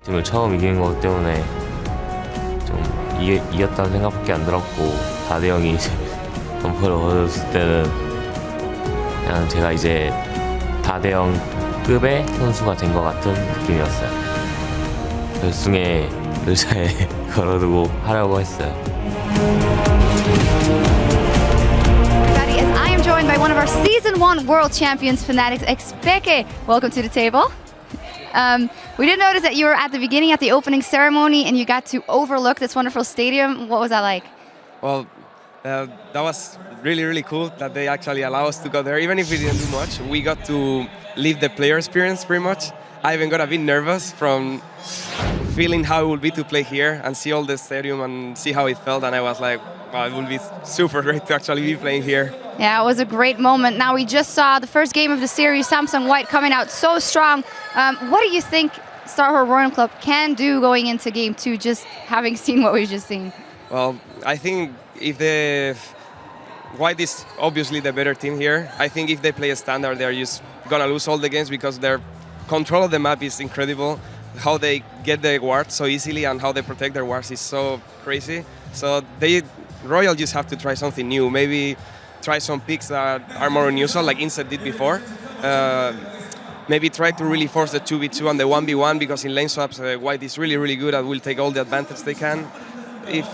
팀을 처음 이긴 거기 때문에 좀 이겼다는 생각밖에 안 들었고 4대 0이 이제 점퍼를 얻었을 때는 그냥 제가 이제 4대 0급의 선수가 된 것 같은 느낌이었어요. 결승에 의자에 걸어두고 하려고 했어요. Everybody, as I am joined by one of our Season 1 World Champions, Fanatics, Expeke. Welcome to the table. We did notice that you were at the beginning at the opening ceremony and you got to overlook this wonderful stadium. What was that like? Well, that was really, really cool that they actually allow us to go there. Even if we didn't do much, we got to live the player experience pretty much. I even got a bit nervous from feeling how it would be to play here and see all the stadium and see how it felt. And I was like, wow, it would be super great to actually be playing here. Yeah, it was a great moment. Now, we just saw the first game of the series, Samsung White coming out so strong. What do you think Starhorn Royal Club can do going into game 2, just having seen what we've just seen? Well, I think if the White is obviously the better team here. I think if they play a standard, they're just gonna lose all the games because their control of the map is incredible. How they get the wards so easily and how they protect their wards is so crazy. So Royal just have to try something new. Maybe try some picks that are more unusual, like Inset did before. Maybe try to really force the 2v2 and the 1v1 because in lane swaps, White is really, really good and will take all the advantage they can. If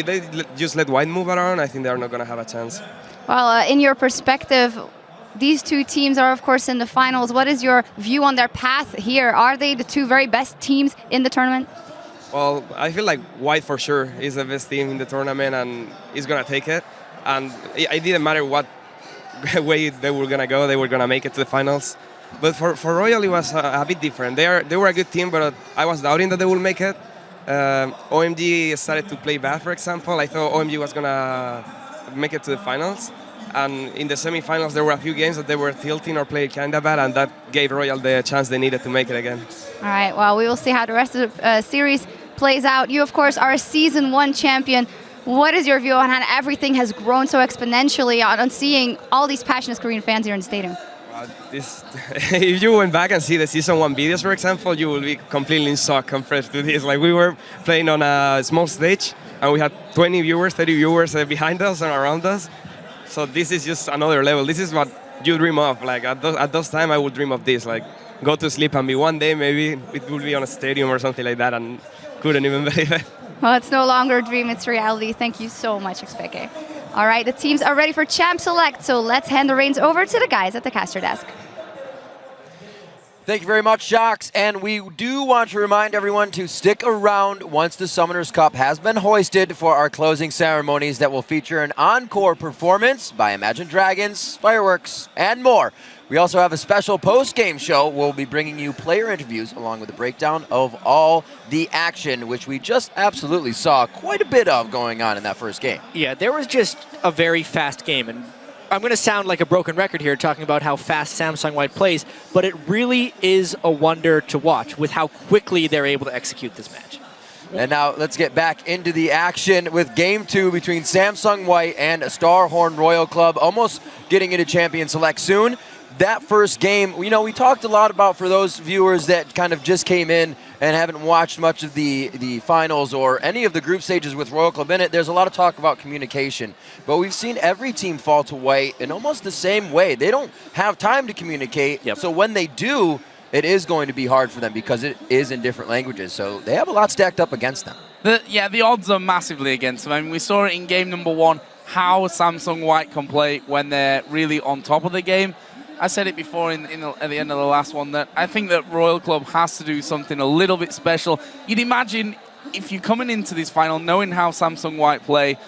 they just let White move around, I think they're not going to have a chance. Well, in your perspective, these two teams are, of course, in the finals. What is your view on their path here? Are they the two very best teams in the tournament? Well, I feel like White for sure is the best team in the tournament and is going to take it. And it didn't matter what way they were going to go, they were going to make it to the finals. But for Royal, it was a bit different. They were a good team, but I was doubting that they would make it. OMG started to play bad, for example. I thought OMG was going to make it to the finals. And in the semifinals, there were a few games that they were tilting or playing kind of bad, and that gave Royal the chance they needed to make it again. All right, well, we will see how the rest of the series plays out. You, of course, are a Season 1 champion. What is your view on how everything has grown so exponentially on seeing all these passionate Korean fans here in the stadium? If you went back and see the Season 1 videos, for example, you will be completely in shock compared to this. Like, we were playing on a small stage, and we had 20 viewers, 30 viewers behind us and around us. So this is just another level. This is what you dream of. Like, at those times, I would dream of this. Like, go to sleep and be one day, maybe it will be on a stadium or something like that, and couldn't even believe it. Well, it's no longer a dream, it's reality. Thank you so much, Expeke. All right, the teams are ready for Champ Select, so let's hand the reins over to the guys at the caster desk. Thank you very much, Jacques. And we do want to remind everyone to stick around once the Summoners Cup has been hoisted for our closing ceremonies that will feature an encore performance by Imagine Dragons, fireworks, and more. We also have a special post-game show. We'll be bringing you player interviews along with a breakdown of all the action, which we just absolutely saw quite a bit of going on in that first game. Yeah, there was just a very fast game. And I'm going to sound like a broken record here talking about how fast Samsung White plays, but it really is a wonder to watch with how quickly they're able to execute this match. And now let's get back into the action with Game 2 between Samsung White and Starhorn Royal Club, almost getting into Champion Select soon. That first game, you know, we talked a lot about, for those viewers that kind of just came in and haven't watched much of the finals or any of the group stages with Royal Club in it, there's a lot of talk about communication. But we've seen every team fall to White in almost the same way. They don't have time to communicate, so when they do, it is going to be hard for them because it is in different languages. So they have a lot stacked up against them. The odds are massively against them. I mean, we saw it in game number 1, how Samsung White can play when they're really on top of the game. I said it before at the end of the last one that I think that Royal Club has to do something a little bit special. You'd imagine if you're coming into this final knowing how Samsung White play,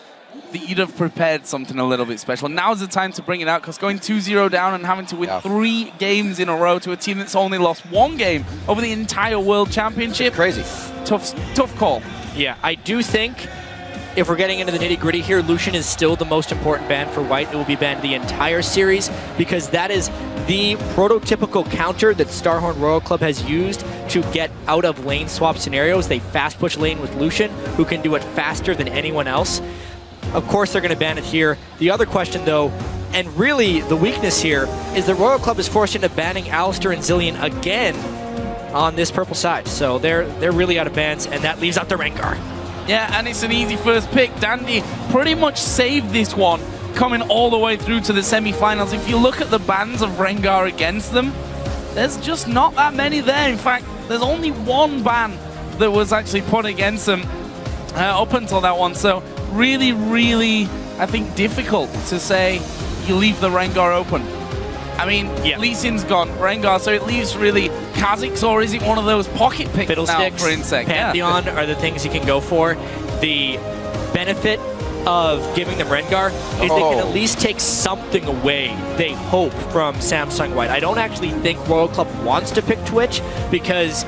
that you'd have prepared something a little bit special. Now's the time to bring it out, because going 2-0 down and having to win 3 games in a row to a team that's only lost 1 game over the entire World Championship. Crazy. Tough call. Yeah, I do think if we're getting into the nitty-gritty here, Lucian is still the most important ban for White. It will be banned the entire series because that is the prototypical counter that Starhorn Royal Club has used to get out of lane swap scenarios. They fast push lane with Lucian, who can do it faster than anyone else. Of course, they're going to ban it here. The other question, though, and really the weakness here, is that Royal Club is forced into banning Alistair and Zillion again on this purple side. So they're really out of bans, and that leaves out the Rengar. Yeah, and it's an easy first pick. Dandy pretty much saved this one, coming all the way through to the semi-finals. If you look at the bans of Rengar against them, there's just not that many there. In fact, there's only one ban that was actually put against them up until that one. So really, really, I think, difficult to say you leave the Rengar open. I mean, Lee Sin's gone, Rengar, so it leaves really Kha'Zix, or is it one of those pocket picks now for Insect? Pantheon are the things you can go for. The benefit of giving them Rengar is they can at least take something away, they hope, from Samsung White. I don't actually think Royal Club wants to pick Twitch because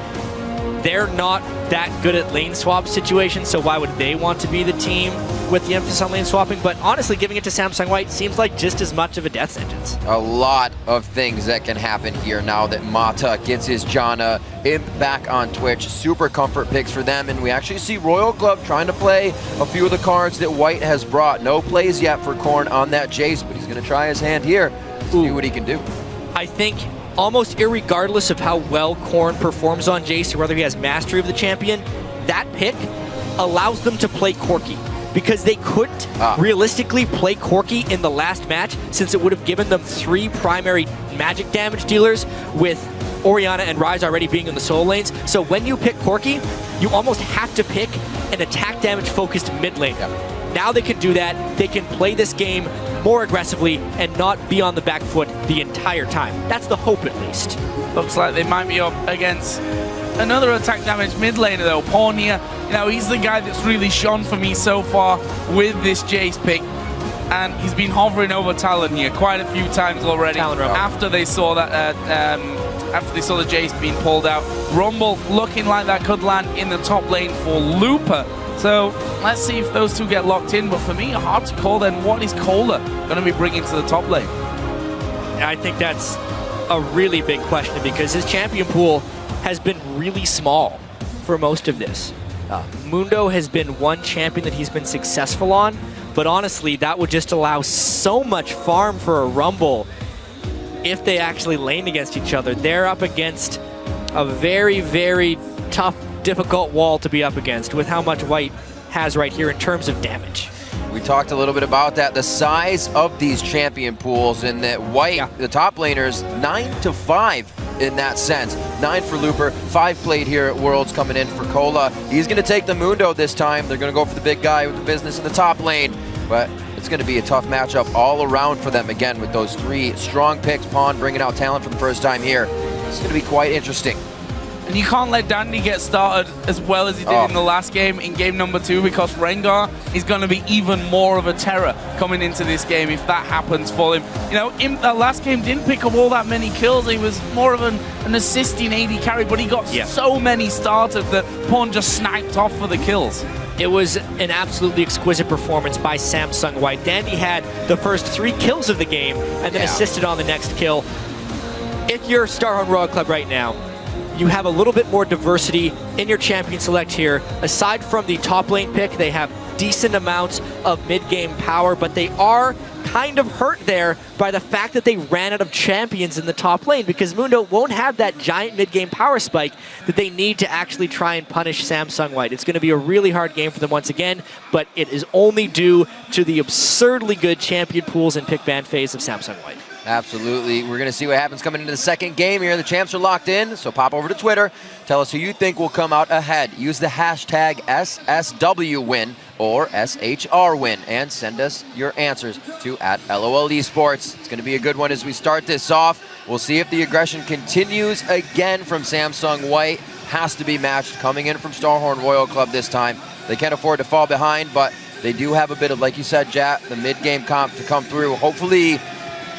they're not that good at lane swap situations, so why would they want to be the team with the emphasis on lane swapping? But honestly, giving it to Samsung White seems like just as much of a death sentence. A lot of things that can happen here now that Mata gets his Janna, Imp back on Twitch. Super comfort picks for them, and we actually see Royal Club trying to play a few of the cards that White has brought. No plays yet for Korn on that Jace, but he's going to try his hand here, see what he can do. I think almost irregardless of how well Korn performs on Jace, or whether he has mastery of the champion, that pick allows them to play Corki. Because they couldn't realistically play Corki in the last match, since it would have given them 3 primary magic damage dealers, with Orianna and Ryze already being in the solo lanes. So when you pick Corki, you almost have to pick an attack damage focused mid lane. Now they can do that. They can play this game more aggressively and not be on the back foot the entire time. That's the hope, at least. Looks like they might be up against another attack damage mid laner though. Pornia, you know, he's the guy that's really shone for me so far with this Jace pick. And he's been hovering over Talon here quite a few times already. After they saw that, after they saw the Jace being pulled out. Rumble looking like that could land in the top lane for Looper. So let's see if those two get locked in. But for me, hard to call then. What is Kohler going to be bringing to the top lane? I think that's a really big question, because his champion pool has been really small for most of this. Mundo has been one champion that he's been successful on, but honestly, that would just allow so much farm for a Rumble if they actually lane against each other. They're up against a very, very tough, difficult wall to be up against with how much White has right here in terms of damage. We talked a little bit about that, the size of these champion pools, and that White, the top laners, 9-5 in that sense. 9 for Looper, 5 played here at Worlds coming in for Kola. He's going to take the Mundo this time. They're going to go for the big guy with the business in the top lane, but it's going to be a tough matchup all around for them again with those 3 strong picks. Pawn bringing out talent for the first time here. It's going to be quite interesting. And you can't let Dandy get started as well as he did in the last game, in game number 2, because Rengar is going to be even more of a terror coming into this game if that happens for him. You know, in that last game didn't pick up all that many kills. He was more of an assisting AD carry, but he got so many started that Pawn just sniped off for the kills. It was an absolutely exquisite performance by Samsung White. Dandy had the first 3 kills of the game and then assisted on the next kill. If you're Starhorn Royal Club right now, you have a little bit more diversity in your champion select here. Aside from the top lane pick, they have decent amounts of mid-game power, but they are kind of hurt there by the fact that they ran out of champions in the top lane, because Mundo won't have that giant mid-game power spike that they need to actually try and punish Samsung White. It's going to be a really hard game for them once again, but it is only due to the absurdly good champion pools and pick ban phase of Samsung White. Absolutely. We're going to see what happens coming into the second game here. The champs are locked in, so pop over to Twitter. Tell us who you think will come out ahead. Use the hashtag SSWWin or SHRWin and send us your answers to @LOL Esports. It's going to be a good one as we start this off. We'll see if the aggression continues again from Samsung White. Has to be matched coming in from Starhorn Royal Club this time. They can't afford to fall behind, but they do have a bit of, like you said, Jat, the mid-game comp to come through. Hopefully,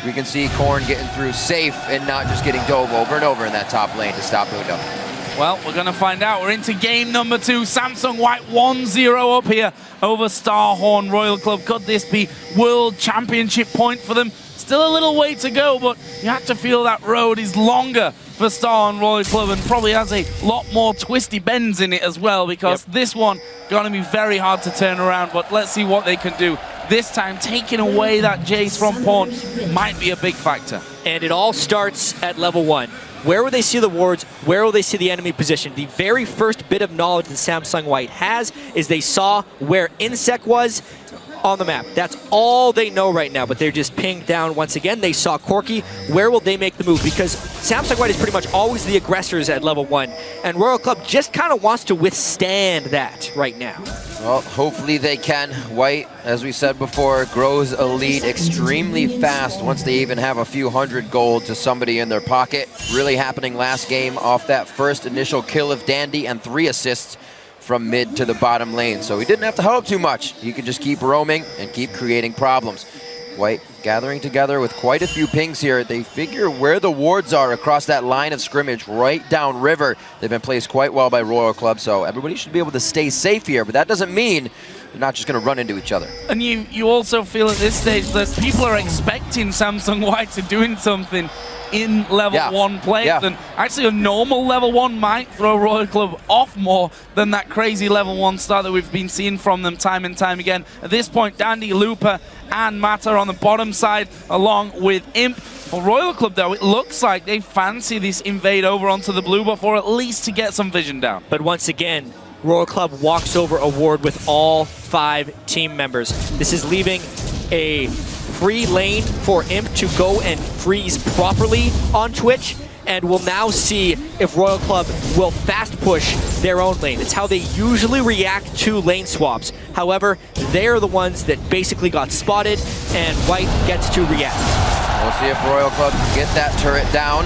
we can see Korn getting through safe and not just getting dove over and over in that top lane to stop Mundo. Well, we're going to find out. We're into game number 2. Samsung White 1-0 up here over Starhorn Royal Club. Could this be World Championship point for them? Still a little way to go, but you have to feel that road is longer for Starhorn Royal Club and probably has a lot more twisty bends in it as well, because this one going to be very hard to turn around, but let's see what they can do this time taking away that Jace from Pawn might be a big factor. And it all starts at level 1. Where will they see the wards? Where will they see the enemy position? The very first bit of knowledge that Samsung White has is they saw where Insec was on the map. That's all they know right now, but they're just pinged down once again. They saw Corki. Where will they make the move? Because Samsung White is pretty much always the aggressors at level 1, and Royal Club just kind of wants to withstand that right now. Well, hopefully they can. White, as we said before, grows a lead extremely fast once they even have a few hundred gold to somebody in their pocket. Really happening last game off that first initial kill of Dandy and 3 assists from mid to the bottom lane. So he didn't have to help too much. He could just keep roaming and keep creating problems. White gathering together with quite a few pings here. They figure where the wards are across that line of scrimmage right down river. They've been placed quite well by Royal Club, so everybody should be able to stay safe here, but that doesn't mean they're not just going to run into each other. And you also feel at this stage that people are expecting Samsung White to doing something in level 1 play. And actually a normal level 1 might throw Royal Club off more than that crazy level 1 start that we've been seeing from them time and time again. At this point, Dandy, Looper, and Mata on the bottom side, along with Imp. For Royal Club, though, it looks like they fancy this invade over onto the blue buff, or at least to get some vision down. But once again, Royal Club walks over a ward with all 5 team members. This is leaving a free lane for Imp to go and freeze properly on Twitch, and we'll now see if Royal Club will fast push their own lane. It's how they usually react to lane swaps. However, they're the ones that basically got spotted, and White gets to react. We'll see if Royal Club can get that turret down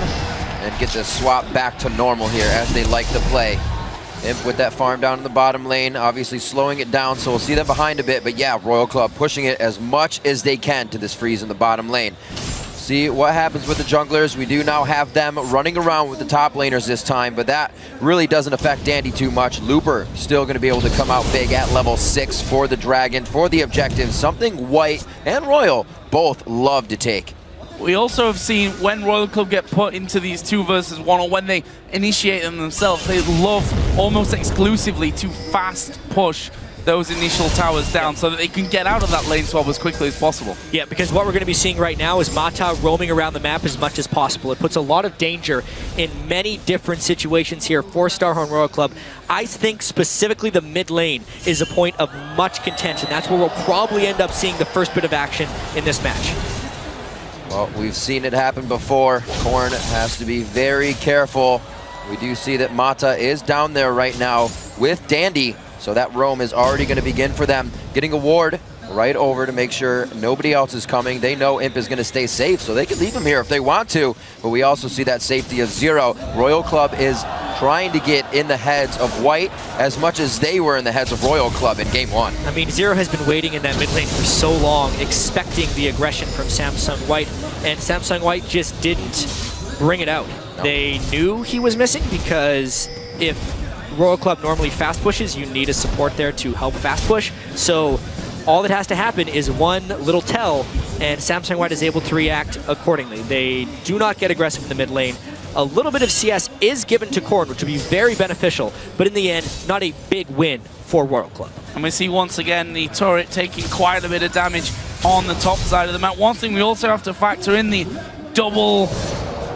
and get the swap back to normal here as they like to play. Imp with that farm down in the bottom lane, obviously slowing it down, so we'll see them behind a bit. But yeah, Royal Club pushing it as much as they can to this freeze in the bottom lane. See what happens with the junglers. We do now have them running around with the top laners this time, but that really doesn't affect Dandy too much. Looper still going to be able to come out big at level 6 for the Dragon, for the objective, something White and Royal both love to take. We also have seen when Royal Club get put into these 2 versus 1, or when they initiate them themselves, they love almost exclusively to fast push those initial towers down so that they can get out of that lane swap as quickly as possible. Yeah, because what we're going to be seeing right now is Mata roaming around the map as much as possible. It puts a lot of danger in many different situations here for Starhorn Royal Club. I think specifically the mid lane is a point of much contention. That's where we'll probably end up seeing the first bit of action in this match. Well, we've seen it happen before. Korn has to be very careful. We do see that Mata is down there right now with Dandy, so that roam is already going to begin for them. Getting a ward right over to make sure nobody else is coming. They know Imp is going to stay safe, so they can leave him here if they want to, but we also see that safety of Zero. Royal Club is trying to get in the heads of White as much as they were in the heads of Royal Club in game 1. I mean, Zero has been waiting in that mid lane for so long, expecting the aggression from Samsung White, and Samsung White just didn't bring it out. No. They knew he was missing, because if Royal Club normally fast pushes, you need a support there to help fast push. So all that has to happen is one little tell, and Samsung White is able to react accordingly. They do not get aggressive in the mid lane. A little bit of CS is given to Korn, which would be very beneficial, but in the end, not a big win for Royal Club. And we see once again the turret taking quite a bit of damage on the top side of the map. One thing we also have to factor in, the double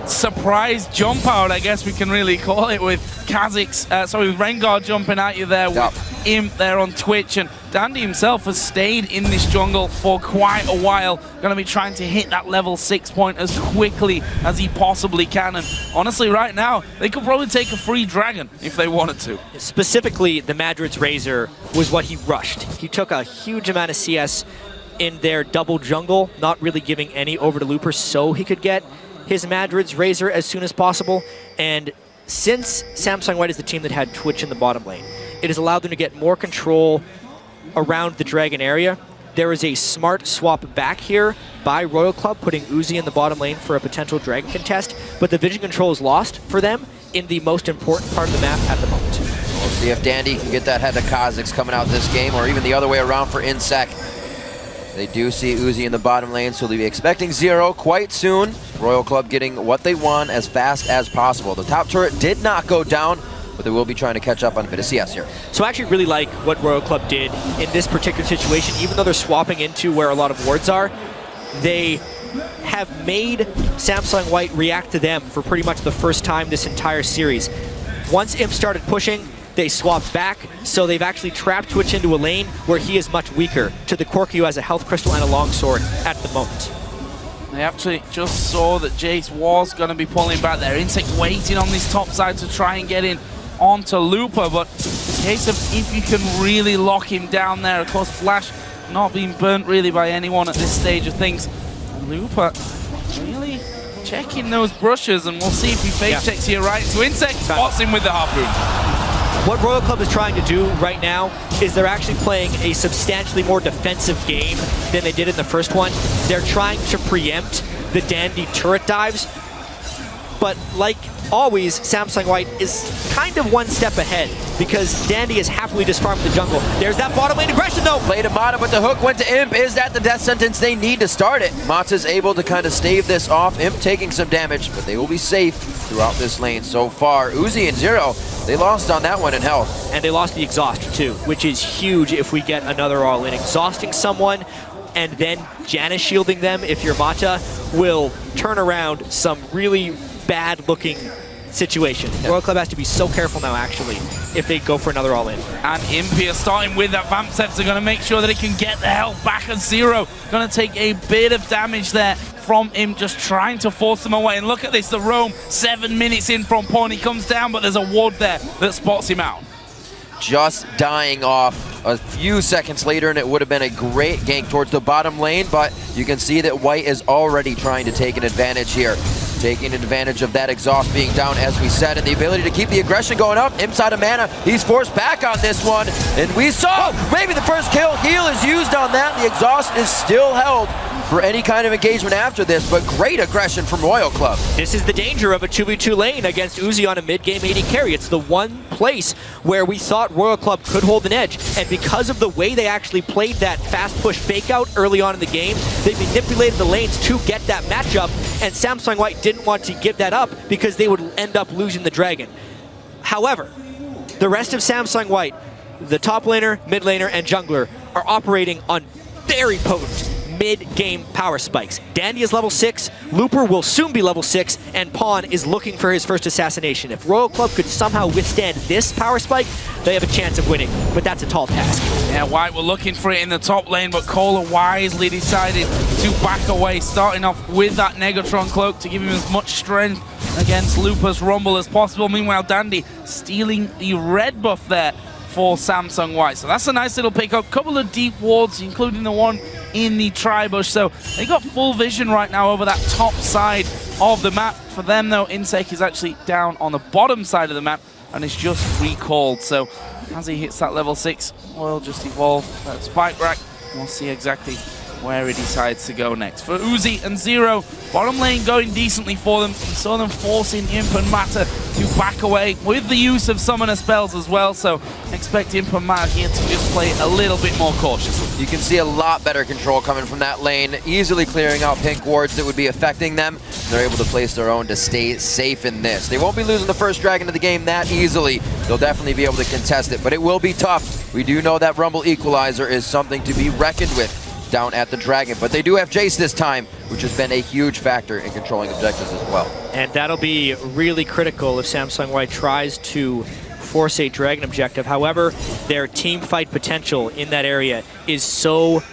surprise jump out, I guess we can really call it, with Kha'Zix, with Rengar jumping at you there, with Imp there on Twitch, and Dandy himself has stayed in this jungle for quite a while, going to be trying to hit that level 6 point as quickly as he possibly can, and honestly right now, they could probably take a free dragon if they wanted to. Specifically, the Madrid's Razor was what he rushed. He took a huge amount of CS in their double jungle, not really giving any over to Looper so he could get his Madrid's Razor as soon as possible, and since Samsung White is the team that had Twitch in the bottom lane, it has allowed them to get more control around the Dragon area. There is a smart swap back here by Royal Club, putting Uzi in the bottom lane for a potential Dragon contest, but the vision control is lost for them in the most important part of the map at the moment. We'll see if Dandy can get that head of Kha'Zix coming out this game, or even the other way around for Insec. They do see Uzi in the bottom lane, so they'll be expecting Zero quite soon. Royal Club getting what they want as fast as possible. The top turret did not go down, but they will be trying to catch up on a bit of CS here. So I actually really like what Royal Club did in this particular situation. Even though they're swapping into where a lot of wards are, they have made Samsung White react to them for pretty much the first time this entire series. Once Imp started pushing, they swapped back, so they've actually trapped Twitch into a lane where he is much weaker to the Corki, who has a health crystal and a longsword at the moment. They actually just saw that Jace was going to be pulling back there. Insect waiting on this top side to try and get in onto Looper, but in case of if you can really lock him down there, of course Flash not being burnt really by anyone at this stage of things. And Looper really checking those brushes, and we'll see if he fake checks here right. So Insect spots him with the harpoon. What Royal Club is trying to do right now is they're actually playing a substantially more defensive game than they did in the first one. They're trying to preempt the Dandy turret dives, but like always, Samsung White is kind of one step ahead because Dandy is happily just farming the jungle. There's that bottom lane aggression though. Played to Mata, but the hook went to Imp. Is that the death sentence they need to start it? Mata's able to kind of stave this off. Imp taking some damage, but they will be safe throughout this lane so far. Uzi and Zero, they lost on that one in health. And they lost the exhaust too, which is huge if we get another all-in. Exhausting someone and then Janus shielding them, if you're Mata, will turn around some really bad-looking situation. Royal Club has to be so careful now, actually, if they go for another all-in. And Impia starting with that Vamp Scepter, going to make sure that it can get the health back at zero. Going to take a bit of damage there from him, just trying to force them away. And look at this, the roam, 7 minutes in from Pawn. He comes down, but there's a ward there that spots him out. Just dying off a few seconds later, and it would have been a great gank towards the bottom lane, but you can see that White is already trying to take an advantage here. Taking advantage of that exhaust being down, as we said, and the ability to keep the aggression going up. Inside of mana, he's forced back on this one, and we saw maybe the first kill. Heal is used on that. The exhaust is still held for any kind of engagement after this, but great aggression from Royal Club. This is the danger of a 2v2 lane against Uzi on a mid-game AD carry. It's the one place where we thought Royal Club could hold an edge, and because of the way they actually played that fast push fake out early on in the game, they manipulated the lanes to get that matchup, and Samsung White didn't want to give that up because they would end up losing the Dragon. However, the rest of Samsung White, the top laner, mid laner, and jungler are operating on very potent mid-game power spikes. Dandy is level 6, Looper will soon be level 6, and Pawn is looking for his first assassination. If Royal Club could somehow withstand this power spike, they have a chance of winning, but that's a tall task. Yeah, White were looking for it in the top lane, but Kohler wisely decided to back away, starting off with that Negatron cloak to give him as much strength against Looper's Rumble as possible. Meanwhile, Dandy stealing the red buff there for Samsung White. So that's a nice little pickup. Couple of deep wards, including the one in the tri-bush. So they got full vision right now over that top side of the map. For them, though, Insec is actually down on the bottom side of the map and is just recalled. So as he hits that level 6, we'll just evolve that spike rack. We'll see exactly where he decides to go next. For Uzi and Zero, bottom lane going decently for them. We saw them forcing Imp and Mata to back away with the use of summoner spells as well, so expect Imp and Mata here to just play a little bit more cautiously. You can see a lot better control coming from that lane, easily clearing out pink wards that would be affecting them. They're able to place their own to stay safe in this. They won't be losing the first Dragon of the game that easily. They'll definitely be able to contest it, but it will be tough. We do know that Rumble Equalizer is something to be reckoned with down at the Dragon, but they do have Jace this time, which has been a huge factor in controlling objectives as well. And that'll be really critical if Samsung White tries to force a Dragon objective. However, their team fight potential in that area is so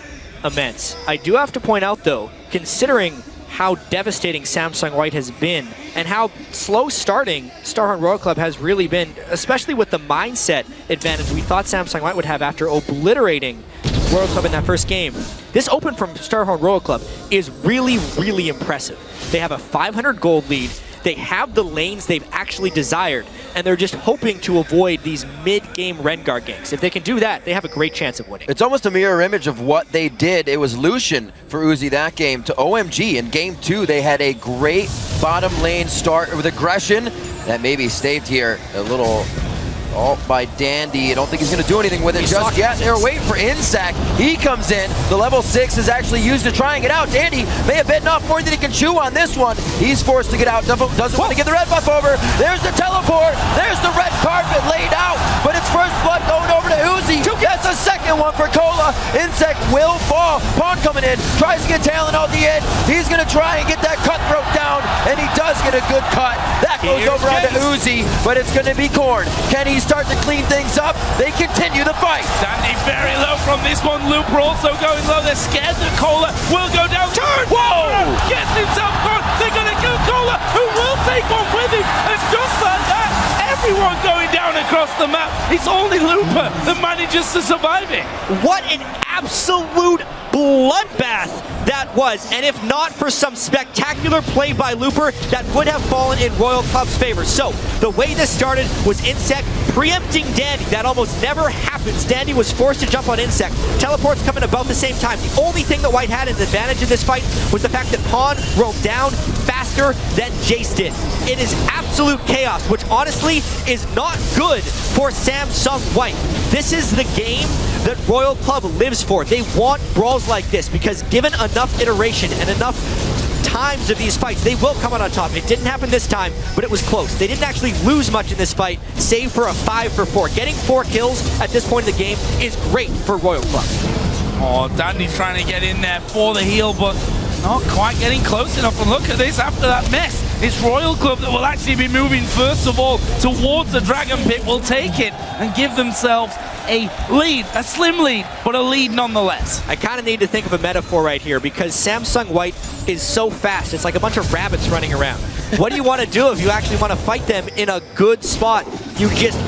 immense. I do have to point out, though, considering how devastating Samsung White has been and how slow starting Starhorn Royal Club has really been, especially with the mindset advantage we thought Samsung White would have after obliterating Royal Club in that first game. This open from Starhorn Royal Club is really, really impressive. They have a 500 gold lead, they have the lanes they've actually desired, and they're just hoping to avoid these mid-game Rengar ganks. If they can do that, they have a great chance of winning. It's almost a mirror image of what they did. It was Lucian for Uzi that game to OMG. In game 2, they had a great bottom lane start with aggression that maybe staved here a little Oh, by Dandy. I don't think he's going to do anything with it just yet. They're waiting for Insect. He comes in. The level 6 is actually used to try and get out. Dandy may have bitten off more than he can chew on this one. He's forced to get out. Doesn't want to get the red buff over. There's the teleport. There's the red carpet laid out. But it's first blood going over to Uzi. That's a second one for Cola. Insect will fall. Pawn coming in. Tries to get Talon out the end. He's going to try and get that cutthroat down. And he does get a good cut. That goes over onto Uzi. But it's going to be Korn. Can he start to clean things up? They continue the fight. Dandy very low from this one. Looper also going low. They're scared that Cola will go down. Turn! Whoa! Gets himself caught. They're going to kill Cola, who will take one with him. And just like that, everyone going down across the map. It's only Looper that manages to survive it. What an absolute bloodbath that was, and if not for some spectacular play by Looper, that would have fallen in Royal Club's favor. So the way this started was Insect preempting Dandy. That almost never happens. Dandy was forced to jump on Insect. Teleports coming about the same time. The only thing that White had as an advantage in this fight was the fact that Pawn rolled down faster than Jace did. It is absolute chaos, which honestly is not good for Samsung White. This is the game that Royal Club lives for. They want brawls like this because given enough iteration and enough times of these fights, they will come out on top. It didn't happen this time, but it was close. They didn't actually lose much in this fight, save for a 5-for-4. Getting 4 kills at this point in the game is great for Royal Club. Oh, Dandy's trying to get in there for the heal, but not quite getting close enough. And look at this after that mess. It's Royal Club that will actually be moving first of all towards the Dragon Pit, will take it and give themselves a lead, a slim lead, but a lead nonetheless. I kind of need to think of a metaphor right here because Samsung White is so fast. It's like a bunch of rabbits running around. What do you want to do if you actually want to fight them in a good spot? You just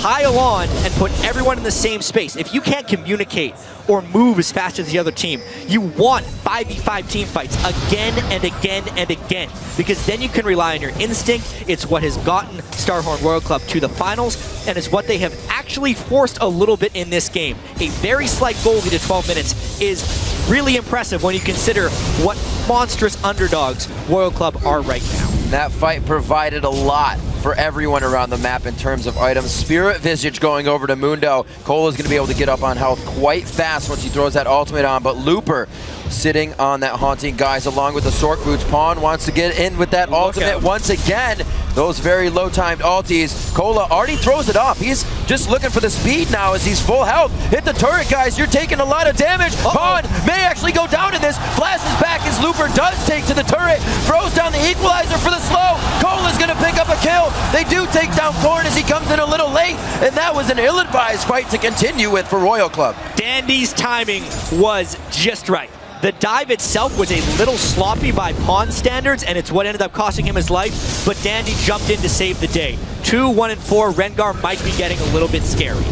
pile on and put everyone in the same space. If you can't communicate or move as fast as the other team, you want 5v5 team fights again and again and again, because then you can rely on your instinct. It's what has gotten Starhorn Royal Club to the finals, and it's what they have actually forced a little bit in this game. A very slight goal lead at 12 minutes is really impressive when you consider what monstrous underdogs Royal Club are right now. That fight provided a lot for everyone around the map in terms of items. Spirit Visage going over to Mundo. Cole is going to be able to get up on health quite fast once he throws that ultimate on, but Looper sitting on that Haunting Guise along with the Sork Boots. Pawn wants to get in with that ultimate once again. Those very low-timed ultis. Cola already throws it off. He's just looking for the speed now as he's full health. Hit the turret, guys. You're taking a lot of damage. Pawn may actually go down in this. Flashes back as Looper does take to the turret. Throws down the equalizer for the slow. Cola's going to pick up a kill. They do take down Korn as he comes in a little late. And that was an ill-advised fight to continue with for Royal Club. Dandy's timing was just right. The dive itself was a little sloppy by Pawn standards, and it's what ended up costing him his life, but Dandy jumped in to save the day. 2, 1, and 4, Rengar might be getting a little bit scary.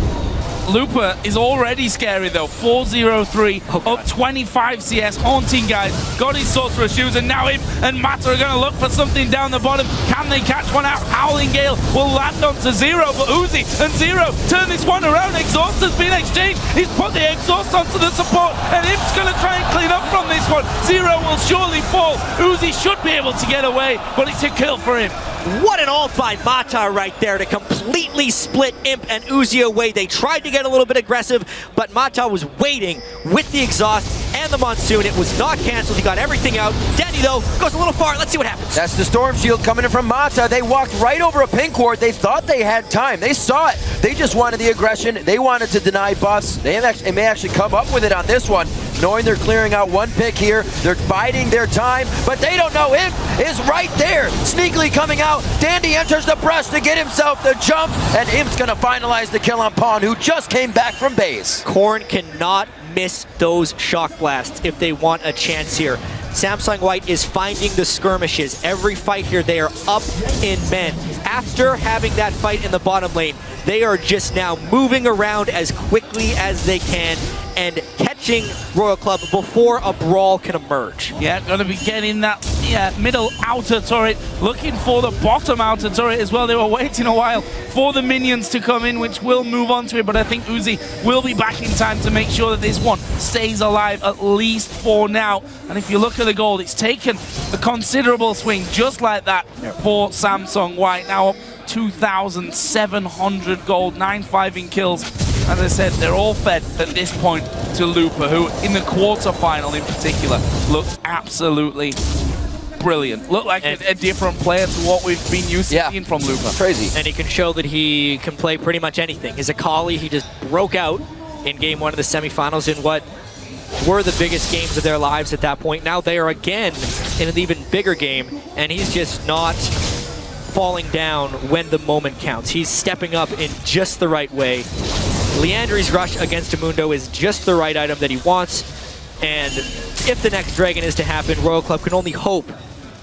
Looper is already scary though. 403, up 25 CS. Haunting Guys got his Sorcerer Shoes, and now him and Mata are going to look for something down the bottom. Can they catch one out? Howling Gale will land onto Zero, but Uzi and Zero turn this one around. Exhaust has been exchanged. He's put the exhaust onto the support, and Imp's going to try and clean up from this one. Zero will surely fall. Uzi should be able to get away, but it's a kill for him. What an ult by Mata right there to completely split Imp and Uzi away. They tried to get a little bit aggressive, but Mata was waiting with the exhaust and the Monsoon. It was not canceled. He got everything out. Dandy, though, goes a little far. Let's see what happens. That's the Storm Shield coming in from Mata. They walked right over a pink ward. They thought they had time. They saw it. They just wanted the aggression. They wanted to deny buffs. They may actually come up with it on this one, knowing they're clearing out one pick here. They're biding their time, but they don't know Imp is right there. Sneakily coming out. Dandy enters the brush to get himself the jump, and Imp's going to finalize the kill on Pawn, who just came back from base. Korn cannot miss those shock blasts if they want a chance here. Samsung White is finding the skirmishes. Every fight here, they are up in men. After having that fight in the bottom lane, they are just now moving around as quickly as they can and catching Royal Club before a brawl can emerge. Yeah, going to be getting that middle outer turret, looking for the bottom outer turret as well. They were waiting a while for the minions to come in, which will move on to it, but I think Uzi will be back in time to make sure that this one stays alive, at least for now. And if you look at the gold, it's taken a considerable swing just like that for Samsung White. Now up 2,700 gold, 9-5 in kills. As I said, they're all fed at this point to Looper, who in the quarterfinal in particular looked absolutely brilliant. Looked like a different player to what we've been used to seeing from Looper. Crazy. And he can show that he can play pretty much anything. His Akali, he just broke out in game 1 of the semifinals in what were the biggest games of their lives at that point. Now they are again in an even bigger game, and he's just not falling down when the moment counts. He's stepping up in just the right way. Leandri's rush against Amundo is just the right item that he wants, and if the next Dragon is to happen, Royal Club can only hope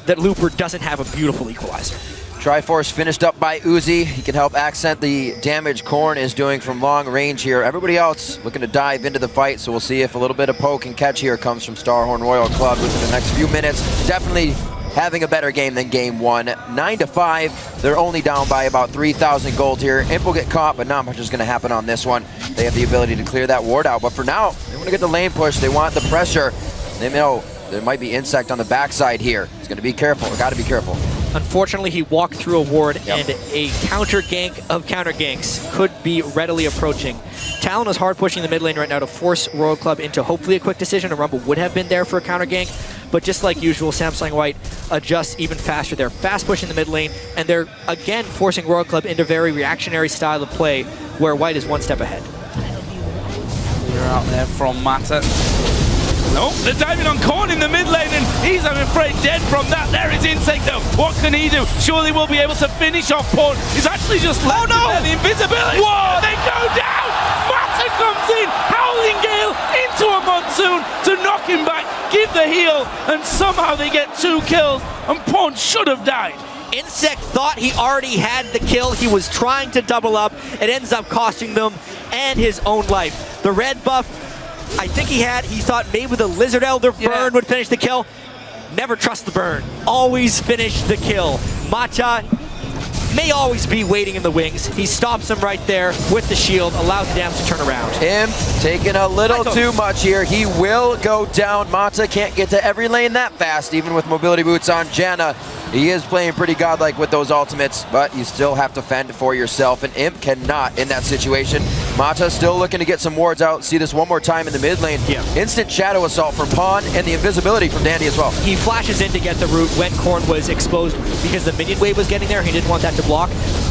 that Looper doesn't have a beautiful equalizer. Triforce finished up by Uzi. He can help accent the damage Korn is doing from long range here. Everybody else looking to dive into the fight, so we'll see if a little bit of poke and catch here comes from Starhorn Royal Club within the next few minutes. Definitely having a better game than game 1. 9-5, they're only down by about 3,000 gold here. Imp will get caught, but not much is gonna happen on this one. They have the ability to clear that ward out, but for now, they wanna get the lane push. They want the pressure. They know there might be Insect on the backside here. He's gonna be careful, gotta be careful. Unfortunately, he walked through a ward, and a counter gank of counter ganks could be readily approaching. Talon is hard pushing the mid lane right now to force Royal Club into hopefully a quick decision. A Rumble would have been there for a counter gank, but just like usual, Samsung White adjusts even faster. They're fast pushing the mid lane, and they're again forcing Royal Club into very reactionary style of play, where White is one step ahead. You're out there from Mata. Nope, they're diving on Korn in the mid lane, and he's, I'm afraid, dead from that. There is Insect, though. What can he do? Surely we'll be able to finish off Korn. He's actually just left the invisibility. Whoa, they go down! Mata comes in, Howling Gale into a Monsoon to knock him back, give the heal, and somehow they get 2 kills, and Pawn should have died. Insect thought he already had the kill. He was trying to double up. It ends up costing them and his own life. The red buff, I think he thought maybe the Lizard Elder burn would finish the kill. Never trust the burn. Always finish the kill. Matcha may always be waiting in the wings. He stops him right there with the shield, allows the damage to turn around. Imp taking a little too much here. He will go down. Mata can't get to every lane that fast, even with mobility boots on Janna. He is playing pretty godlike with those ultimates, but you still have to fend for yourself, and Imp cannot in that situation. Mata still looking to get some wards out. See this one more time in the mid lane. Instant shadow assault from Pawn, and the invisibility from Dandy as well. He flashes in to get the root when Korn was exposed because the minion wave was getting there. He didn't want that to block,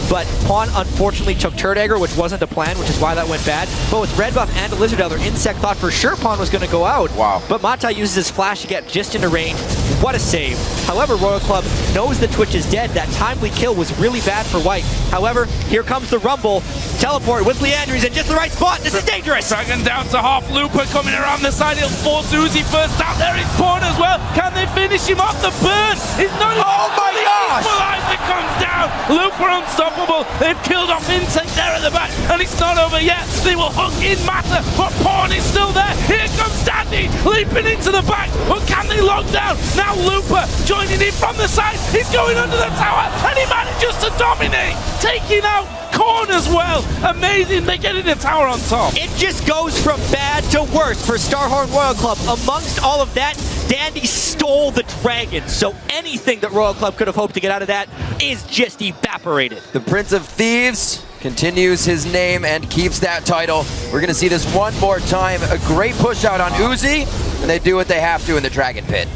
but Pawn unfortunately took Turd Dagger, which wasn't the plan, which is why that went bad. But with red buff and a Lizard Elder, Insect thought for sure Pawn was going to go out. Wow. But Mata uses his flash to get just into range. What a save. However, Royal Club knows that Twitch is dead. That timely kill was really bad for White. However, here comes the Rumble. Teleport with Leandri's in just the right spot. This is dangerous. Dragon down to half. Looper coming around the side. He'll force Uzi first out. There is Pawn as well. Can they finish him off? The burn is not enough. Oh my gosh! Equalizer comes down. Looper unstoppable. They've killed off Insect there at the back, and it's not over yet. They will hook in Mata, but Pawn is still there. Here comes Dandy leaping into the back. But can they lock down? Now Looper joining in from the side. He's going under the tower, and he manages to dominate, taking out Korn as well. Amazing, they get in the tower on top. It just goes from bad to worse for Starhorn Royal Club. Amongst all of that, Dandy stole the dragon, so anything that Royal Club could have hoped to get out of that is just evaporated. The Prince of Thieves continues his name and keeps that title. We're gonna see this one more time. A great push out on Uzi, and they do what they have to in the Dragon Pit.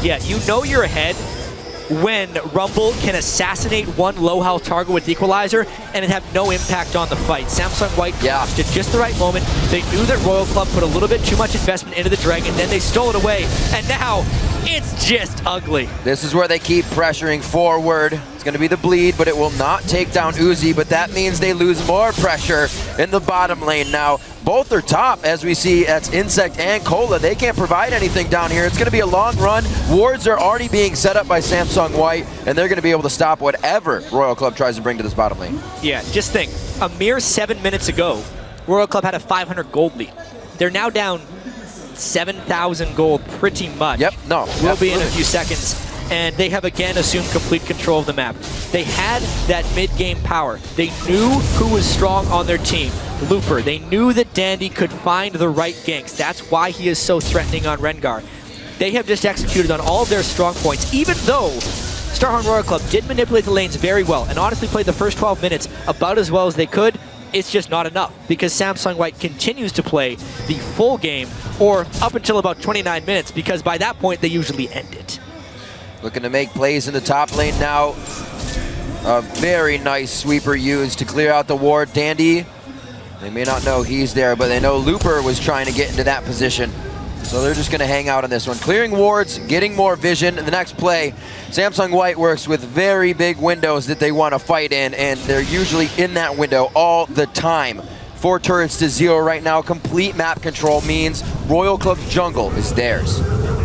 Yeah, you know you're ahead when Rumble can assassinate one low health target with Equalizer and it have no impact on the fight. Samsung White lost at just the right moment. They knew that Royal Club put a little bit too much investment into the Dragon, then they stole it away, and now it's just ugly. This is where they keep pressuring forward. It's going to be the bleed, but it will not take down Uzi, but that means they lose more pressure in the bottom lane now. Both are top, as we see. That's Insect and Cola. They can't provide anything down here. It's going to be a long run. Wards are already being set up by Samsung White, and they're going to be able to stop whatever Royal Club tries to bring to this bottom lane. Yeah, just think, a mere 7 minutes ago, Royal Club had a 500 gold lead. They're now down 7,000 gold pretty much. Yep, no. Will be in a few seconds. And they have again assumed complete control of the map. They had that mid-game power. They knew who was strong on their team. Looper. They knew that Dandy could find the right ganks. That's why he is so threatening on Rengar. They have just executed on all of their strong points, even though Starhorn Royal Club did manipulate the lanes very well and honestly played the first 12 minutes about as well as they could. It's just not enough because Samsung White continues to play the full game or up until about 29 minutes because by that point they usually end it. Looking to make plays in the top lane now. A very nice sweeper used to clear out the ward. Dandy, they may not know he's there, but they know Looper was trying to get into that position. So they're just going to hang out on this one. Clearing wards, getting more vision. In the next play, Samsung White works with very big windows that they want to fight in, and they're usually in that window all the time. 4 turrets to 0 right now. Complete map control means Royal Club's jungle is theirs.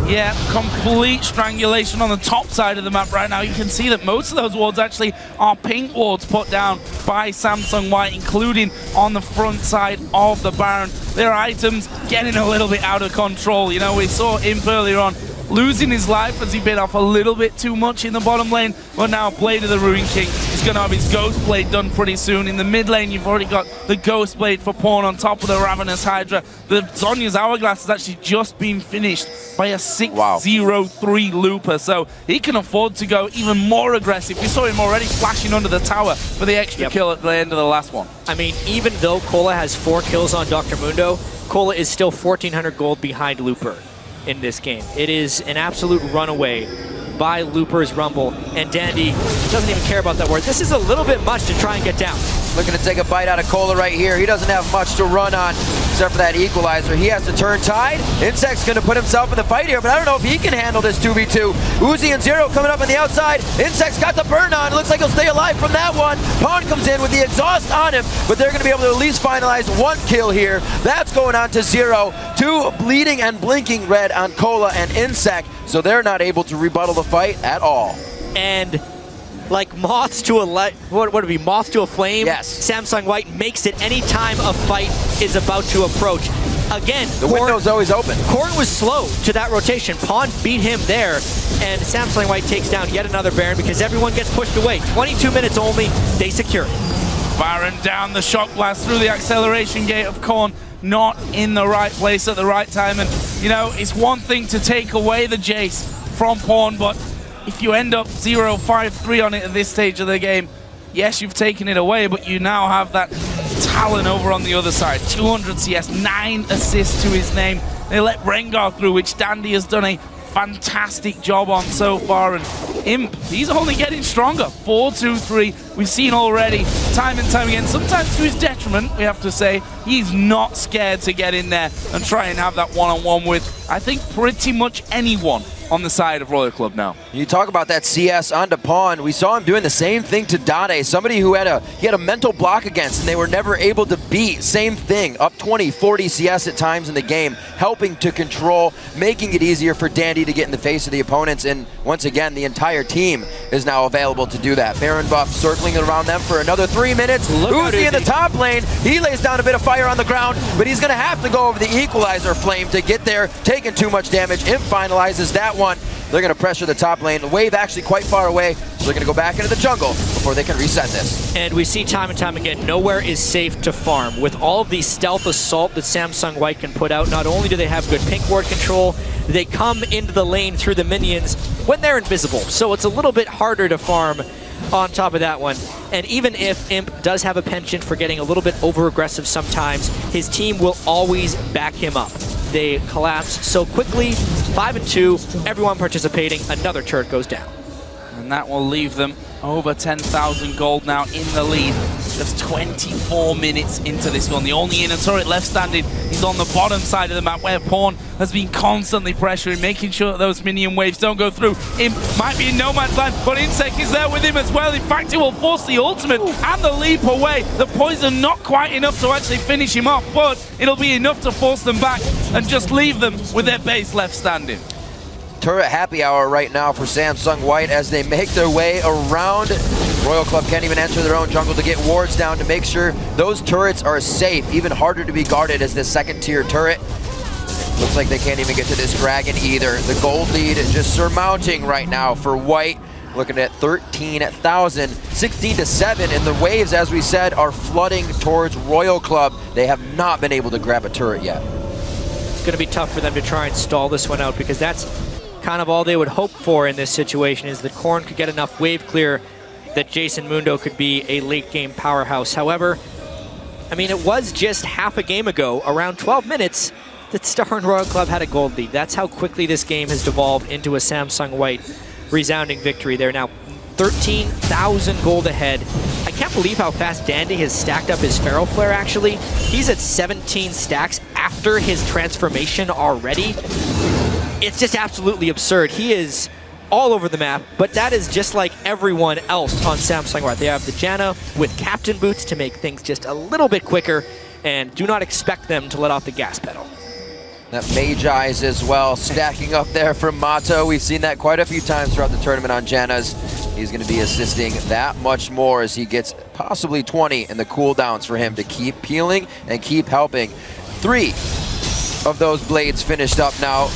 Yeah, complete strangulation on the top side of the map right now. You can see that most of those wards actually are pink wards put down by Samsung White, including on the front side of the Baron. Their items getting a little bit out of control. You know, we saw Imp earlier on losing his life as he bit off a little bit too much in the bottom lane, but now Blade of the Ruin King is going to have his Ghost Blade done pretty soon. In the mid lane, you've already got the Ghost Blade for Pawn on top of the Ravenous Hydra. The Zhonya's Hourglass has actually just been finished by a 6-0-3 Looper, so he can afford to go even more aggressive. We saw him already flashing under the tower for the extra kill at the end of the last one. I mean, even though Cola has 4 kills on Dr. Mundo, Cola is still 1,400 gold behind Looper in this game. It is an absolute runaway by Looper's Rumble, and Dandy doesn't even care about that word. This is a little bit much to try and get down. Looking to take a bite out of Cola right here. He doesn't have much to run on except for that equalizer. He has to turn tide. Insect's going to put himself in the fight here, but I don't know if he can handle this 2v2. Uzi and Zero coming up on the outside. Insect's got the burn on. It looks like he'll stay alive from that one. Pawn comes in with the exhaust on him, but they're going to be able to at least finalize 1 kill here. That's going on to Zero. 2 bleeding and blinking red on Cola and Insect, so they're not able to rebuttal the fight at all. And like moths to a what would it be? Moth to a flame? Yes. Samsung White makes it any time a fight is about to approach. Again, The window's always open. Corn was slow to that rotation. Pawn beat him there, and Samsung White takes down yet another Baron because everyone gets pushed away. 22 minutes only, they secure it. Baron down the shock blast through the acceleration gate of Korn, not in the right place at the right time. And, you know, it's one thing to take away the Jace from Pawn, but if you end up 0-5-3 on it at this stage of the game, yes, you've taken it away, but you now have that Talon over on the other side. 200 CS, 9 assists to his name. They let Rengar through, which Dandy has done a fantastic job on so far. And Imp, he's only getting stronger. 4-2-3, we've seen already time and time again, sometimes to his detriment, we have to say. He's not scared to get in there and try and have that one-on-one with, I think, pretty much anyone on the side of Royal Club now. You talk about that CS onto Pawn. We saw him doing the same thing to Dade, somebody who had a mental block against, and they were never able to beat. Same thing, up 20, 40 CS at times in the game, helping to control, making it easier for Dandy to get in the face of the opponents. And once again, the entire team is now available to do that. Baron buff circling around them for another 3 minutes. Uzi in the top lane. He lays down a bit of fire on the ground, but he's going to have to go over the equalizer flame to get there, taking too much damage. Imp finalizes that one. They're going to pressure the top lane. The wave actually quite far away, so they're going to go back into the jungle before they can reset this. And we see time and time again, nowhere is safe to farm. With all of the stealth assault that Samsung White can put out, not only do they have good pink ward control, they come into the lane through the minions when they're invisible. So it's a little bit harder to farm on top of that one. And even if Imp does have a penchant for getting a little bit over-aggressive sometimes, his team will always back him up. They collapse so quickly. 5-2, everyone participating. Another turret goes down. And that will leave them over 10,000 gold now in the lead. Just 24 minutes into this one. The only inner turret left standing is on the bottom side of the map, where Pawn has been constantly pressuring, making sure that those minion waves don't go through. Imp might be in no man's land, but Insect is there with him as well. In fact, it will force the ultimate and the leap away. The poison not quite enough to actually finish him off, but it'll be enough to force them back and just leave them with their base left standing. Turret happy hour right now for Samsung White as they make their way around. Royal Club can't even enter their own jungle to get wards down to make sure those turrets are safe. Even harder to be guarded as this second tier turret. Looks like they can't even get to this dragon either. The gold lead just surmounting right now for White. Looking at 13,000, 16-7, and the waves, as we said, are flooding towards Royal Club. They have not been able to grab a turret yet. It's going to be tough for them to try and stall this one out because that's kind of all they would hope for in this situation, is that Corn could get enough wave clear that Jason Mundo could be a late game powerhouse. However, I mean, it was just half a game ago, around 12 minutes, that Star and Royal Club had a gold lead. That's how quickly this game has devolved into a Samsung White resounding victory. They're now 13,000 gold ahead. I can't believe how fast Dandy has stacked up his Feral Flare, actually. He's at 17 stacks after his transformation already. It's just absolutely absurd. He is all over the map, but that is just like everyone else on Samsung White. They have the Janna with Captain Boots to make things just a little bit quicker, and do not expect them to let off the gas pedal. That Mage Eyes as well, stacking up there from Mato. We've seen that quite a few times throughout the tournament on Janna's. He's going to be assisting that much more as he gets possibly 20 in the cooldowns for him to keep peeling and keep helping. 3 of those blades finished up now,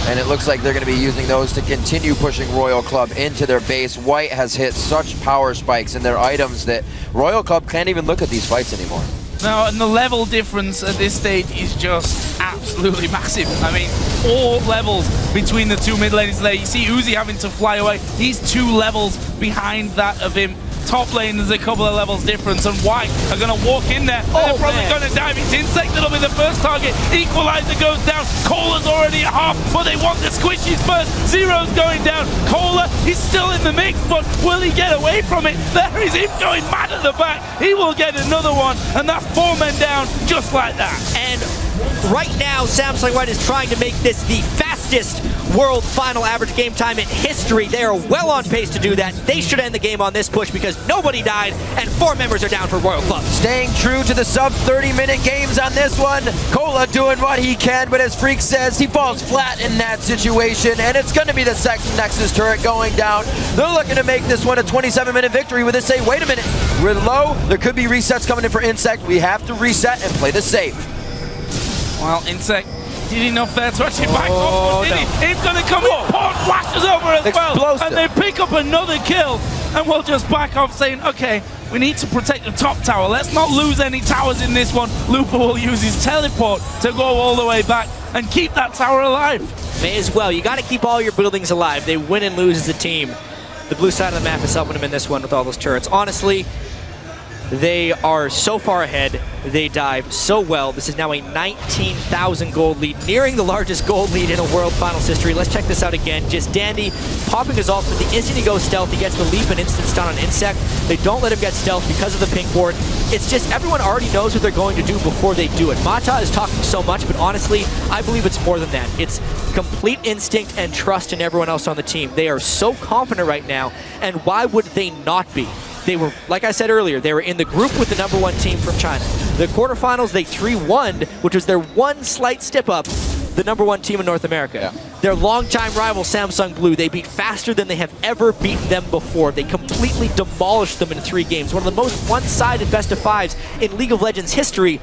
and it looks like they're going to be using those to continue pushing Royal Club into their base. White has hit such power spikes in their items that Royal Club can't even look at these fights anymore. No, and the level difference at this stage is just absolutely massive. I mean, all levels between the two mid lanes there. You see Uzi having to fly away. He's 2 levels behind that of him. Top lane, there's a couple of levels difference, and White are going to walk in there. Oh, they're probably man. going to dive. It's Insect that'll be the first target. Equalizer goes down. Cola's already at half, but they want the squishies first. Zero's going down. Cola, he's still in the mix, but will he get away from it? There is him going mad at the back. He will get another one, and that's 4 men down just like that. And right now, Samsung White is trying to make this the fastest world final average game time in history. They are well on pace to do that. They should end the game on this push because nobody died, and 4 members are down for Royal Club. Staying true to the sub 30-minute games on this one. Cola doing what he can, but as Freak says, he falls flat in that situation, and it's going to be the second Nexus turret going down. They're looking to make this one a 27-minute victory with this say, wait a minute, we're low, there could be resets coming in for Insect. We have to reset and play this safe. Well, Insect did enough there to actually back off, but did he? He's going to come in, Pawn flashes over as well, and they pick up another kill, and we'll just back off saying, okay, we need to protect the top tower. Let's not lose any towers in this one. Lupa will use his teleport to go all the way back and keep that tower alive. May as well. You got to keep all your buildings alive. They win and lose as a team. The blue side of the map is helping them in this one with all those turrets. Honestly, they are so far ahead. They dive so well. This is now a 19,000 gold lead, nearing the largest gold lead in a World Finals history. Let's check this out again. Just Dandy popping his ult, but the instant he goes stealth, he gets the leap and instant stun on Insect. They don't let him get stealth because of the pink ward. It's just everyone already knows what they're going to do before they do it. Mata is talking so much, but honestly, I believe it's more than that. It's complete instinct and trust in everyone else on the team. They are so confident right now, and why would they not be? They were, like I said earlier, they were in the group with the #1 team from China. The quarterfinals, they 3-1'd, which was their one slight step up, the #1 team in North America. Yeah. Their longtime rival, Samsung Blue, they beat faster than they have ever beaten them before. They completely demolished them in 3 games. One of the most one-sided best-of-5s in League of Legends history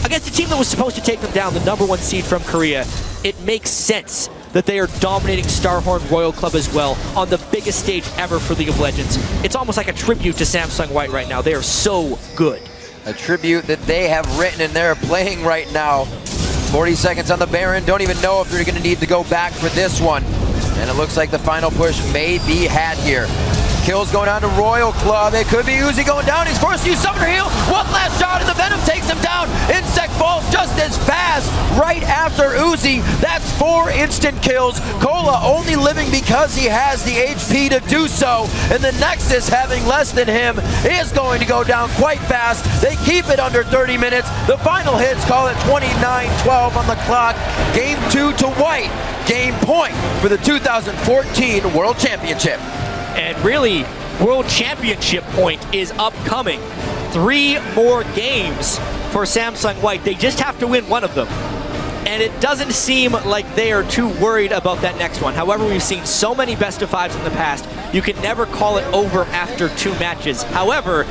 against a team that was supposed to take them down, the #1 seed from Korea. It makes sense that they are dominating Starhorn Royal Club as well on the biggest stage ever for League of Legends. It's almost like a tribute to Samsung White right now. They are so good. A tribute that they have written and they're playing right now. 40 seconds on the Baron. Don't even know if they're going to need to go back for this one. And it looks like the final push may be had here. Kills going down to Royal Club. It could be Uzi going down. He's forced to use Summoner Heal. One last shot and the Venom takes him down. Insect falls just as fast right after Uzi. That's 4 instant kills. Cola only living because he has the HP to do so. And the Nexus, having less than him, is going to go down quite fast. They keep it under 30 minutes. The final hits call it 29-12 on the clock. Game 2 to White. Game point for the 2014 World Championship. And really, World Championship point is upcoming. 3 more games for Samsung White. They just have to win one of them. And it doesn't seem like they are too worried about that next one. However, we've seen so many best-of-5s in the past, you can never call it over after 2 matches. However,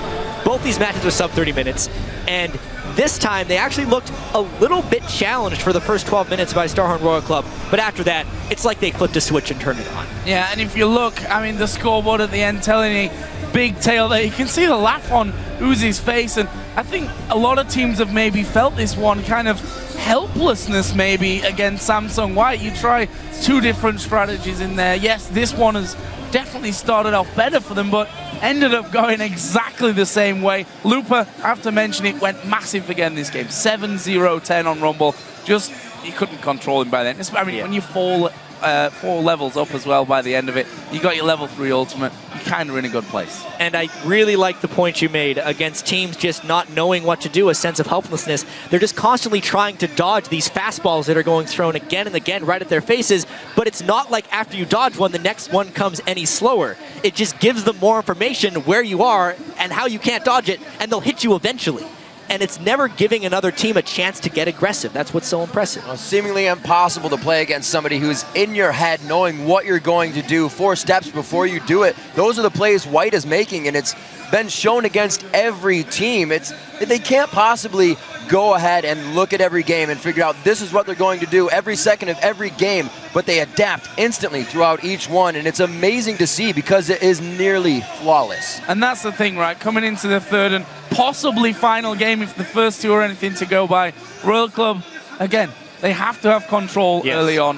both these matches are sub 30 minutes, and this time they actually looked a little bit challenged for the first 12 minutes by Starhorn Royal Club, but after that, it's like they flipped a switch and turned it on. Yeah, and if you look, I mean, the scoreboard at the end telling you big tail there. You can see the laugh on Uzi's face. And I think a lot of teams have maybe felt this one kind of helplessness maybe against Samsung White. You try two different strategies in there. Yes, this one has definitely started off better for them, but ended up going exactly the same way. Looper, I have to mention, it went massive again this game. 7-0-10 on Rumble. Just, you couldn't control him by then. I mean, when you fall 4 levels up as well by the end of it, you got your level 3 ultimate, you're kind of in a good place. And I really like the point you made against teams just not knowing what to do, a sense of helplessness. They're just constantly trying to dodge these fastballs that are going thrown again and again right at their faces, but it's not like after you dodge one, the next one comes any slower. It just gives them more information where you are and how you can't dodge it, and they'll hit you eventually. And it's never giving another team a chance to get aggressive. That's what's so impressive. Well, seemingly impossible to play against somebody who's in your head, knowing what you're going to do 4 steps before you do it. Those are the plays White is making, and it's been shown against every team. They can't possibly go ahead and look at every game and figure out this is what they're going to do every second of every game, but they adapt instantly throughout each one, and it's amazing to see because it is nearly flawless. And that's the thing, right? Coming into the third and possibly final game, if the first two are anything to go by, Royal Club, again, they have to have control early on.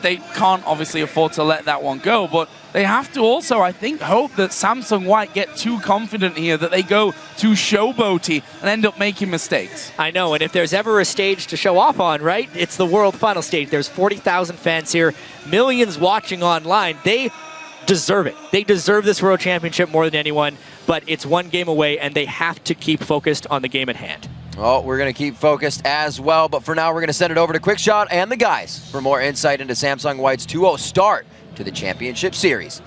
They can't obviously afford to let that one go, but they have to also, I think, hope that Samsung White get too confident here, that they go too showboaty and end up making mistakes. I know, and if there's ever a stage to show off on, right, it's the World Final stage. There's 40,000 fans here, millions watching online. They deserve it. They deserve this World Championship more than anyone, but it's one game away, and they have to keep focused on the game at hand. Well, we're going to keep focused as well, but for now we're going to send it over to Quickshot and the guys for more insight into Samsung White's 2-0 start to the championship series.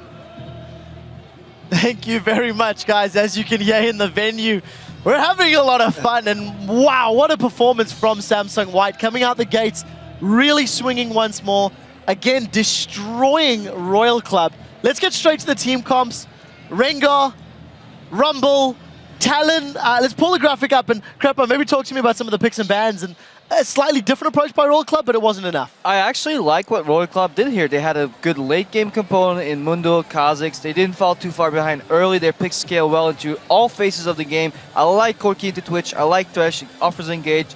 Thank you very much, guys. As you can hear in the venue, we're having a lot of fun, and wow, what a performance from Samsung White. Coming out the gates, really swinging once more, again destroying Royal Club. Let's get straight to the team comps. Rengar, Rumble, Talon, let's pull the graphic up, and Crepa, maybe talk to me about some of the picks and bans and a slightly different approach by Royal Club, but it wasn't enough. I actually like what Royal Club did here. They had a good late game component in Mundo, Kha'Zix. They didn't fall too far behind early. Their picks scale well into all phases of the game. I like Corki into Twitch. I like Thresh. It offers engage.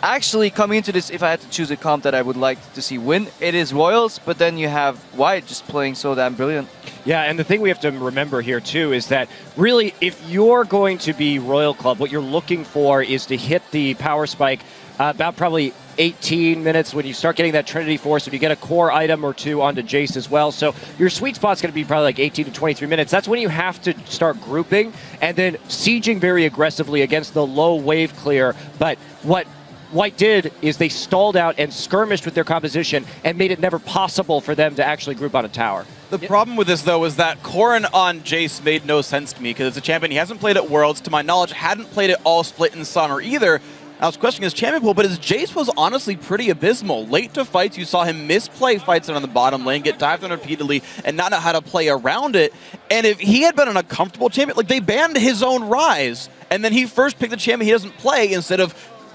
Actually, coming into this, if I had to choose a comp that I would like to see win, it is Royals, but then you have White just playing so damn brilliant. Yeah, and the thing we have to remember here, too, is that really, if you're going to be Royal Club, what you're looking for is to hit the power spike about probably 18 minutes when you start getting that Trinity Force. If you get a core item or two onto Jace as well. So your sweet spot's going to be probably like 18 to 23 minutes. That's when you have to start grouping and then sieging very aggressively against the low wave clear. But what White did is they stalled out and skirmished with their composition and made it never possible for them to actually group on a tower. The problem with this, though, is that Corrin on Jace made no sense to me because it's a champion he hasn't played at Worlds. To my knowledge, hadn't played it all split in Summer either. I was questioning his champion pool, but his Jace was honestly pretty abysmal. Late to fights, you saw him misplay fights on the bottom lane, get dived on repeatedly, and not know how to play around it. And if he had been an uncomfortable champion, like they banned his own Rise, and then he first picked the champion he doesn't play instead of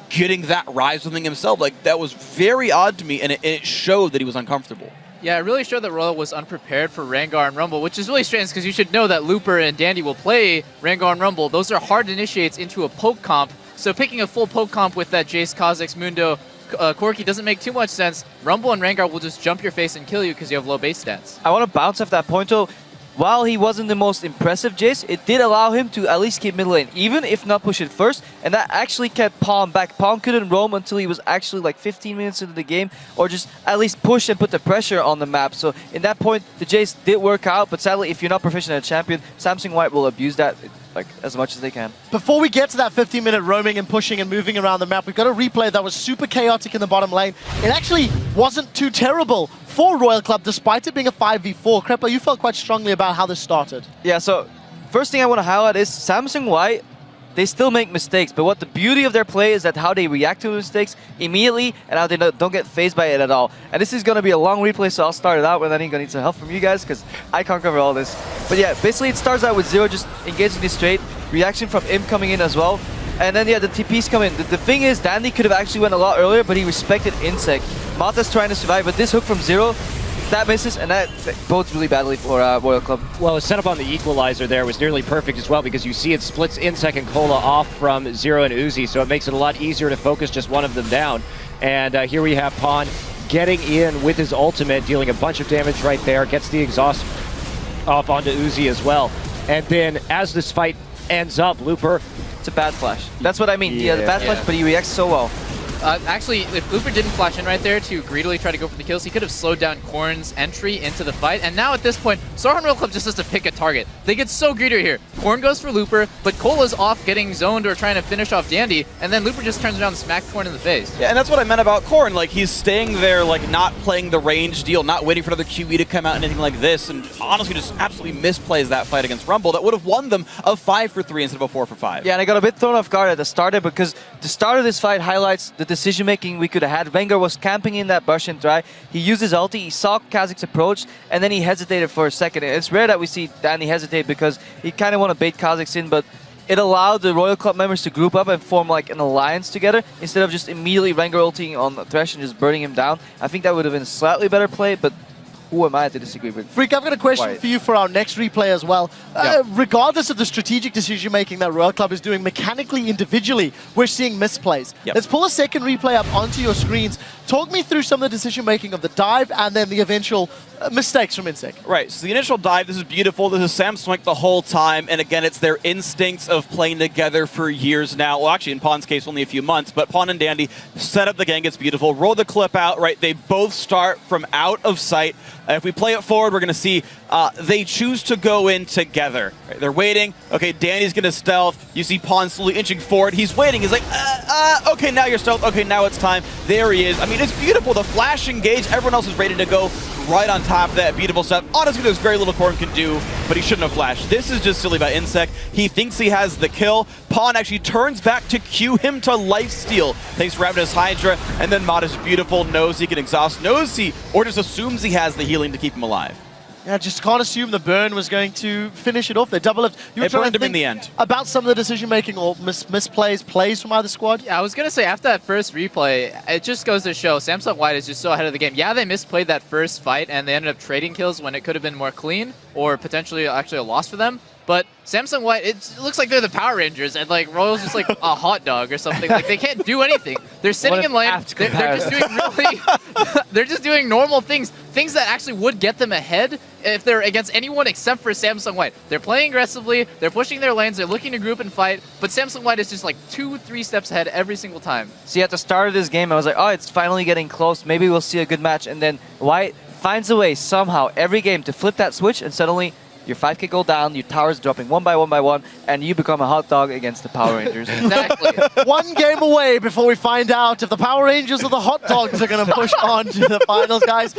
getting that Rise something himself. Like, that was very odd to me, and it showed that he was uncomfortable. Yeah, it really showed that Royal was unprepared for Rengar and Rumble, which is really strange because you should know that Looper and Dandy will play Rengar and Rumble. Those are hard initiates into a poke comp. So picking a full poke comp with that Jace, Kha'Zix, Mundo, Corki doesn't make too much sense. Rumble and Rengar will just jump your face and kill you because you have low base stats. I want to bounce off that point, though. While he wasn't the most impressive Jace, it did allow him to at least keep mid lane, even if not push it first, and that actually kept Palm back. Palm couldn't roam until he was actually like 15 minutes into the game, or just at least push and put the pressure on the map. So in that point, the Jace did work out, but sadly, if you're not proficient at a champion, Samsung White will abuse that like as much as they can. Before we get to that 15-minute roaming and pushing and moving around the map, we've got a replay that was super chaotic in the bottom lane. It actually wasn't too terrible for Royal Club, despite it being a 5v4. Crepa, you felt quite strongly about how this started. Yeah, so first thing I want to highlight is Samsung White, they still make mistakes, but what the beauty of their play is that how they react to mistakes immediately and how they don't get phased by it at all. And this is going to be a long replay, so I'll start it out, and then I'm going to need some help from you guys because I can't cover all this. But yeah, basically it starts out with Zero just engaging this straight, reaction from Imp coming in as well, and then yeah, the TPs come in. The thing is, Dandy could have actually went a lot earlier, but he respected Insect. Mata's trying to survive, but this hook from Zero that misses, and that bodes really badly for Royal Club. Well, a setup on the equalizer there was nearly perfect as well, because you see it splits Insec and Cola off from Zero and Uzi, so it makes it a lot easier to focus just one of them down. And here we have Pawn getting in with his ultimate, dealing a bunch of damage right there, gets the exhaust off onto Uzi as well. And then as this fight ends up, Looper... It's a bad flash. That's what I mean. Yeah, the bad flash, but he reacts so well. Actually, if Looper didn't flash in right there to greedily try to go for the kills, he could have slowed down Korn's entry into the fight. And now at this point, Starhorn Royal Club just has to pick a target. They get so greedy here. Korn goes for Looper, but Cola's off getting zoned or trying to finish off Dandy, and then Looper just turns around and smacks Korn in the face. Yeah, and that's what I meant about Korn. Like, he's staying there, like, not playing the range deal, not waiting for another QE to come out and anything like this, and honestly just absolutely misplays that fight against Rumble. That would have won them a 5-for-3 instead of a 4-for-5. Yeah, and I got a bit thrown off guard at the start there, because the start of this fight highlights the decision-making we could have had. Wenger was camping in that Russian try. He used his ulti, he saw Kazak's approach, and then he hesitated for a second. It's rare that we see Danny hesitate because he kind of want to bait Kazak's in, but it allowed the Royal Club members to group up and form like an alliance together instead of just immediately Wenger ulting on Thresh and just burning him down. I think that would have been a slightly better play, but who am I to disagree with? Freak, I've got a question for you for our next replay as well. Regardless of the strategic decision-making that Royal Club is doing mechanically, individually, we're seeing misplays. Let's pull a second replay up onto your screens. Talk me through some of the decision-making of the dive and then the eventual mistakes from Insec. Right, so the initial dive, this is beautiful. This is Sam Swank the whole time, and again, it's their instincts of playing together for years now. Well, actually, in Pawn's case, only a few months, but Pawn and Dandy set up the gang. It's beautiful. Roll the clip out, right? They both start from out of sight. If we play it forward, we're going to see they choose to go in together. Right? They're waiting. Okay, Danny's going to stealth. You see Pawn slowly inching forward. He's waiting. He's like, okay, now you're stealth. Okay, now it's time. There he is. I mean, it's beautiful. The flash engage. Everyone else is ready to go right on top of that beautiful stuff. Honestly, there's very little Korn can do, but he shouldn't have flashed. This is just silly by Insec. He thinks he has the kill. Pawn actually turns back to cue him to lifesteal. Takes Ravenous Hydra, and then Mod is beautiful. Knows he can exhaust, knows he, or just assumes he has the healing to keep him alive. Yeah, just can't assume the burn was going to finish it off. They double lift. You were It trying burned to him in think the end. about some of the decision-making or misplays, plays from either squad? Yeah, I was going to say, after that first replay, it just goes to show Samsung White is just so ahead of the game. Yeah, they misplayed that first fight, and they ended up trading kills when it could have been more clean, or potentially actually a loss for them. But Samsung White, it looks like they're the Power Rangers, and like Royal's just like a hot dog or something. Like they can't do anything. They're sitting in lane. They're just doing really, they're just doing normal things that actually would get them ahead if they're against anyone except for Samsung White. They're playing aggressively. They're pushing their lanes. They're looking to group and fight. But Samsung White is just like 2-3 steps ahead every single time. See, at the start of this game, I was like, oh, it's finally getting close. Maybe we'll see a good match. And then White finds a way somehow every game to flip that switch, and suddenly your 5k go down, your towers dropping one by one, and you become a hot dog against the Power Rangers. Exactly. One game away before we find out if the Power Rangers or the hot dogs are going to push on to the finals, guys.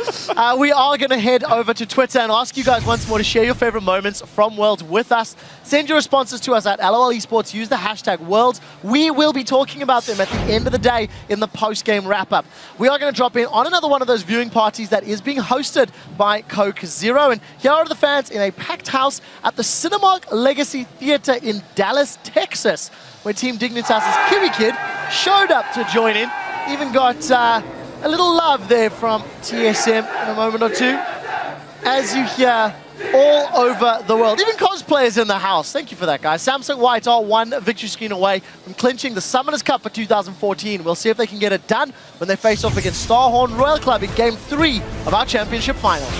We are going to head over to Twitter and ask you guys once more to share your favorite moments from Worlds with us. Send your responses to us at LOL Esports. Use the hashtag Worlds. We will be talking about them at the end of the day in the post-game wrap-up. We are going to drop in on another one of those viewing parties that is being hosted by Coke Zero. And here are the fans in a packed house at the Cinemark Legacy Theater in Dallas, Texas, where Team Dignitas' Kiwi Kid showed up to join in. Even got a little love there from TSM in a moment or two, as you hear all over the world. Even cosplayers in the house. Thank you for that, guys. Samsung White are one victory screen away from clinching the Summoners Cup for 2014. We'll see if they can get it done when they face off against Starhorn Royal Club in Game 3 of our championship finals.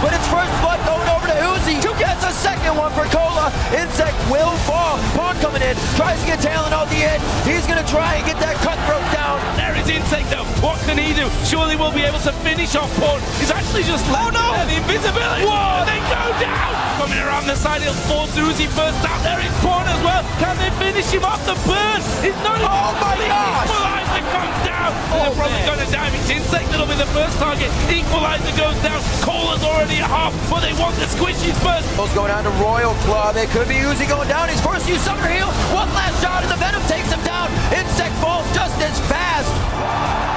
But it's first blood going over to Uzi. Who gets a second one for Cola? Insec will fall. Pawn coming in. Tries to get Talon out the end. He's going to try and get that cutthroat down. There is Insec though. What can he do? Surely we'll be able to finish off Pawn. He's actually just left the invisibility. Whoa! They go down. Coming around the side, he'll force Uzi first down. There is Pawn as well. Can they finish him off? The burn is not even gosh! Equalizer comes down. They're probably going to dive. It's Insec that'll be the first target. Equalizer goes down. Cola's already at half, but they want the squishies first. Going down to Royal Club. It could be Uzi going down. His first use summoner here. One last shot, and the Venom takes him down. Insect falls just as fast.